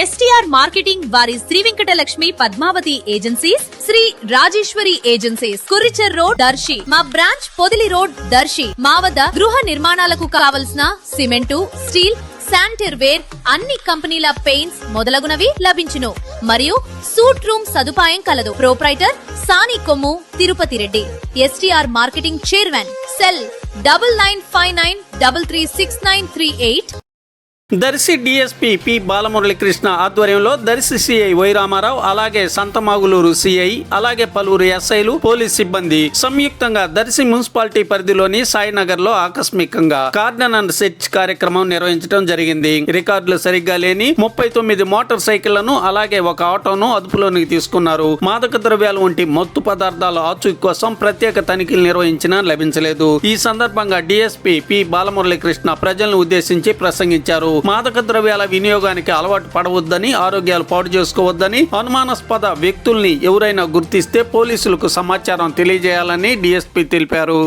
STR marketing వారి Sri Venkatalakshmi Padmavathi agencies, Sri Rajeswari agencies, Kuricher road Darsi, మా branch Podili road Darsi. మా వద్ద గృహ నిర్మాణాలకు కావలసిన సిమెంటు, స్టీల్, శానిటరీ వేర్, అన్ని కంపెనీల పెయింట్స్ మొదలగునవి లభించును. మరియు సూట్ రూమ్ సదుపాయం కలదు. Proprietor Sani Kommu Tirupati Reddy. STR marketing chairman. Cell 9959336938. Darsi DSP P Balamuralikrishna ఆధ్వర్యంలో దర్శి సిఐ వై రామారావు, అలాగే సంతమాగులూరు సిఐ, అలాగే పలువురు ఎస్ఐలు, పోలీస్ సిబ్బంది సంయుక్తంగా దర్శి మున్సిపాలిటీ పరిధిలోని సాయినగర్ లో ఆకస్మికంగా కార్డన్ అండ్ సెర్చ్ కార్యక్రమం నిర్వహించడం జరిగింది. రికార్డులు సరిగ్గా లేని 39 మోటార్ సైకిళ్లను, అలాగే ఒక ఆటోను అదుపులోనికి తీసుకున్నారు. మాదక ద్రవ్యాలు వంటి మత్తు పదార్థాల ఆచూకీ కోసం ప్రత్యేక తనిఖీలు నిర్వహించినా లభించలేదు. ఈ సందర్భంగా డీఎస్పీ పి బాలమురళీకృష్ణ ప్రజలను ఉద్దేశించి ప్రసంగించారు. మాదక ద్రవ్యాల వినియోగానికి అలవాటు పడవద్దని, ఆరోగ్యాలు పాడు చేసుకోవద్దని, అనుమానాస్పద వ్యక్తుల్ని ఎవరైనా గుర్తిస్తే పోలీసులకు సమాచారం తెలియజేయాలని డీఎస్పీ తెలిపారు.